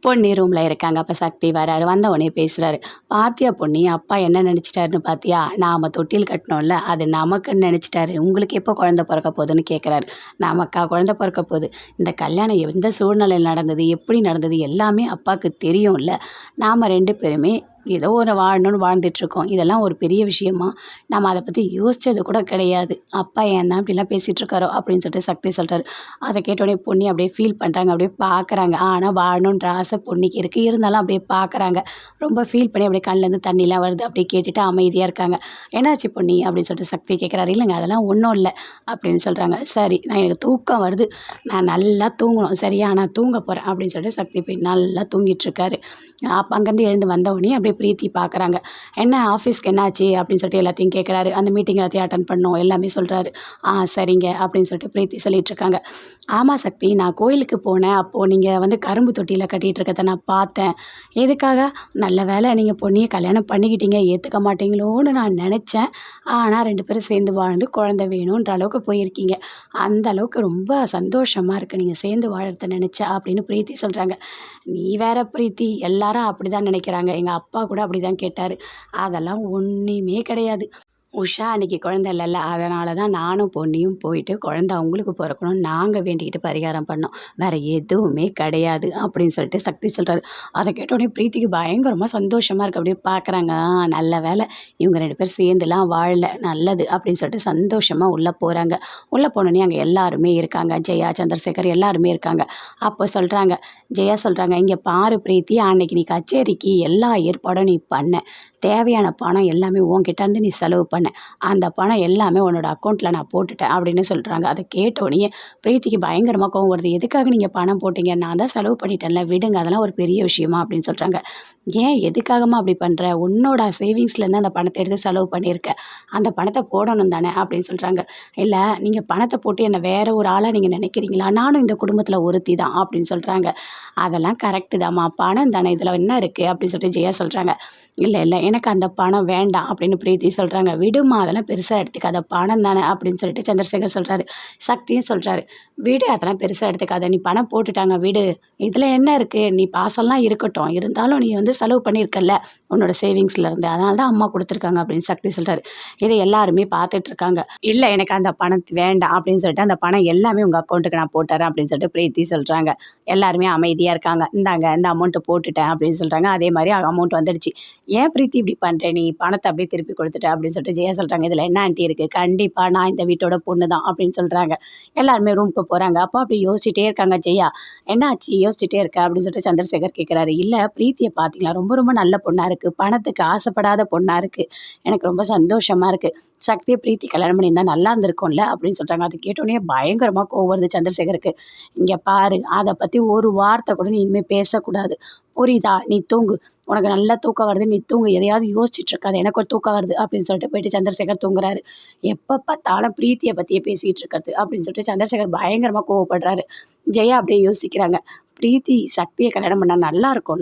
பொன்னி ரூமில் இருக்காங்க. அப்போ சக்தி வராரு. வந்த உடனே பேசுகிறாரு. பாத்தியா பொன்னி, அப்பா என்ன நினச்சிட்டாருன்னு பாத்தியா? நாம் தொட்டில் கட்டினோம்ல, அது நமக்குன்னு நினச்சிட்டாரு. உங்களுக்கு எப்போ குழந்தை பிறக்க போகுதுன்னு கேட்குறாரு. நமக்கா குழந்தை பிறக்க போகுது? இந்த கல்யாணம் எந்த சூழ்நிலையில் நடந்தது, எப்படி நடந்தது எல்லாமே அப்பாவுக்கு தெரியும்ல. நாம் 2 பேருமே ஏதோ ஒரு வாழணும்னு வாழ்ந்துட்டுருக்கோம். இதெல்லாம் ஒரு பெரிய விஷயமா? நம்ம அதை பற்றி யோசித்தது கூட கிடையாது. அப்பா ஏன் தான் இப்படிலாம் பேசிகிட்டு இருக்காரோ அப்படின்னு சொல்லிட்டு சக்தி சொல்கிறாரு. அதை கேட்டோடனே பொன்னி அப்படியே ஃபீல் பண்ணுறாங்க. அப்படியே பார்க்குறாங்க. ஆனால் வாழணுன்ற ஆசை பொன்னிக்கு இருக்குது. இருந்தாலும் அப்படியே பார்க்குறாங்க. ரொம்ப ஃபீல் பண்ணி அப்படியே கண்ணிலேருந்து தண்ணிலாம் வருது. அப்படியே கேட்டுட்டு அமைதியாக இருக்காங்க. என்னாச்சு பொன்னி அப்படின்னு சொல்லிட்டு சக்தி கேட்குறாரு. இல்லைங்க அதெல்லாம் ஒன்றும் இல்லை அப்படின்னு சொல்கிறாங்க. சரி, எனக்கு தூக்கம் வருது, நான் நல்லா தூங்கணும், சரியா, நான் தூங்க போகிறேன் அப்படின்னு சொல்லிட்டு சக்தி போய் நல்லா தூங்கிட்டு இருக்காரு. அப்போ அங்கேருந்து எழுந்து வந்தவொடனே அப்படியே பிரீத்தி பார்க்குறாங்க. என்ன ஆஃபீஸ்க்கு என்னாச்சு அப்படின்னு சொல்லிட்டு எல்லாத்தையும் கேட்குறாரு. அந்த மீட்டிங் எல்லாத்தையும் அட்டன் பண்ணோம் எல்லாமே சொல்கிறாரு. சரிங்க அப்படின்னு சொல்லிட்டு பிரீத்தி சொல்லிகிட்ருக்காங்க. ஆமாம் சக்தி, நான் கோயிலுக்கு போனேன். அப்போது நீங்கள் வந்து கரும்பு தொட்டியில் கட்டிகிட்டு இருக்கிறத நான் பார்த்தேன். எதுக்காக? நல்ல வேலை நீங்கள் பொண்ணியை கல்யாணம் பண்ணிக்கிட்டீங்க, ஏற்றுக்க மாட்டீங்களோன்னு நான் நினச்சேன். ஆனால் 2 பேரும் சேர்ந்து வாழ்ந்து குழந்தை வேணுன்ற அளவுக்கு போயிருக்கீங்க. அந்த அளவுக்கு ரொம்ப சந்தோஷமாக இருக்குது நீங்கள் சேர்ந்து வாழறத நினச்சா அப்படின்னு பிரீத்தி சொல்கிறாங்க. நீ வேற பிரீத்தி, எல்லாரும் அப்படி தான் நினைக்கிறாங்க. எங்கள் அப்பா கூட அப்படி தான் கேட்டார். அதெல்லாம் ஒன்றுமே கிடையாது. உஷா அன்றைக்கி குழந்தை இல்லைல்ல, அதனால தான் நானும் பொன்னியும் போயிட்டு குழந்தை அவங்களுக்கு பிறக்கணும்னு நாங்கள் வேண்டிக்கிட்டு பரிகாரம் பண்ணோம். வேறு எதுவுமே கிடையாது அப்படின்னு சொல்லிட்டு சக்தி சொல்கிறாரு. அதை கேட்டோடனே பிரீத்திக்கு பயங்கரமாக சந்தோஷமாக இருக்குது. அப்படியே பார்க்குறாங்க. நல்ல வேலை இவங்க 2 பேர் சேர்ந்துலாம் வாழல, நல்லது அப்படின்னு சொல்லிட்டு சந்தோஷமாக உள்ளே போகிறாங்க. உள்ளே போனோடனே அங்கே எல்லாருமே இருக்காங்க. ஜெயா, சந்திரசேகர் எல்லாருமே இருக்காங்க. அப்போ சொல்கிறாங்க, ஜெயா சொல்கிறாங்க, இங்கே பாரு பிரீத்தி, அன்னைக்கு நீ கச்சேரிக்கு எல்லா ஏற்பாடும் நீ பண்ண, தேவையான பணம் எல்லாமே உன்கிட்டேருந்து நீ செலவு பண்ண, அந்த பணம் எல்லாமே உன்னோட அக்கௌண்ட்டில் நான் போட்டுட்டேன் அப்படின்னு சொல்கிறாங்க. அதை கேட்டோடனே பிரீத்திக்கு பயங்கரமாக கோவம் வருது. எதுக்காக நீங்கள் பணம் போட்டீங்க? நான் தான் செலவு பண்ணிட்டேன்ல, விடுங்க, அதெல்லாம் ஒரு பெரிய விஷயமா அப்படின்னு சொல்கிறாங்க. ஏன் எதுக்காகமா அப்படி பண்ணுற? உன்னோட சேவிங்ஸ்லேருந்து அந்த பணத்தை எடுத்து செலவு பண்ணியிருக்க, அந்த பணத்தை போடணும் தானே அப்படின்னு சொல்கிறாங்க. இல்லை, நீங்கள் பணத்தை போட்டு என்னை வேற ஒரு ஆளாக நீங்கள் நினைக்கிறீங்களா? நானும் இந்த குடும்பத்தில் ஒருத்தி தான் அப்படின்னு சொல்கிறாங்க. அதெல்லாம் கரெக்டு தாம்மா, பணம் தானே, இதில் என்ன இருக்குது அப்படின்னு சொல்லிட்டு ஜெயா சொல்கிறாங்க. இல்லை இல்லை, எனக்கு அந்த பணம் வேண்டாம் அப்படின்னு பிரீத்தி சொல்கிறாங்க. விடுமா, அதெல்லாம் பெருசாக எடுத்துக்காத, பணம் தானே அப்படின்னு சொல்லிட்டு சந்திரசேகர் சொல்கிறாரு. சக்தியும் சொல்கிறாரு, விடு, அதெல்லாம் பெருசாக எடுத்துக்காத, நீ பணம் போட்டுட்டாங்க விடு, இதில் என்ன இருக்குது, நீ பாசம்லாம் இருக்கட்டும், இருந்தாலும் நீ வந்து செலவு பண்ணியிருக்கல உன்னோட சேவிங்ஸ்லேருந்து, அதனால தான் அம்மா கொடுத்துருக்காங்க அப்படின்னு சக்தி சொல்கிறாரு. இதை எல்லாருமே பார்த்துட்ருக்காங்க. இல்லை, எனக்கு அந்த பணம் வேண்டாம் அப்படின்னு சொல்லிட்டு அந்த பணம் எல்லாமே உங்கள் அக்கௌண்ட்டுக்கு நான் போட்டுறேன் அப்படின்னு சொல்லிட்டு பிரீத்தி சொல்கிறாங்க. எல்லாருமே அமைதியாக இருக்காங்க. இந்தாங்க, இந்த அமௌண்ட்டு போட்டுட்டேன் அப்படின்னு சொல்கிறாங்க. அதே மாதிரி அமௌண்ட் வந்துடுச்சு. ஏன் பிரீத்தி இப்படி பண்ணுற, நீ பணத்தை அப்படியே திருப்பி கொடுத்துட்ட அப்படின்னு சொல்லிட்டு ஜெயா சொல்கிறாங்க. இதில் என்ன ஆண்டி இருக்குது, கண்டிப்பாக நான் இந்த வீட்டோட பொண்ணு தான் அப்படின்னு சொல்கிறாங்க. எல்லாருமே ரூமுக்கு போகிறாங்க. அப்போ அப்படி யோசிச்சுட்டே இருக்காங்க. ஜெயா, என்னாச்சு யோசிச்சுட்டே இருக்க அப்படின்னு சொல்லிட்டு சந்திரசேகர் கேட்குறாரு. இல்லை, பிரீத்தியை பார்த்தீங்களா, ரொம்ப ரொம்ப நல்ல பொண்ணாக இருக்குது, பணத்துக்கு ஆசைப்படாத பொண்ணாக இருக்குது, எனக்கு ரொம்ப சந்தோஷமாக இருக்குது. சக்தியை பிரீத்தி கல்யாணம் பண்ணியிருந்தால் நல்லா இருந்திருக்கும்ல அப்படின்னு சொல்கிறாங்க. அது கேட்டோன்னே பயங்கரமாக கோவம் வருது சந்திரசேகருக்கு. இங்கே பாரு, அதை பற்றி ஒரு வார்த்தை கூட நீ இனிமேல் பேசக்கூடாது, புரியுதா? நீ தூங்கு, உனக்கு நல்லா தூக்கம் வருது, நீ தூங்கு, எதையாவது யோசிச்சுட்டு இருக்காது, எனக்கு ஒரு தூக்கம் வருது அப்படின்னு சொல்லிட்டு போயிட்டு சந்திரசேகர் தூங்குறாரு. எப்போ பார்த்தாலும் பிரீத்தியை பற்றியே பேசிகிட்டு இருக்கிறது அப்படின்னு சொல்லிட்டு சந்திரசேகர் பயங்கரமாக கோவப்படுறாரு. ஜெயா அப்படியே யோசிக்கிறாங்க, பிரீத்தி சக்தியை கல்யாணம் பண்ணால் நல்லா இருக்கும்ல.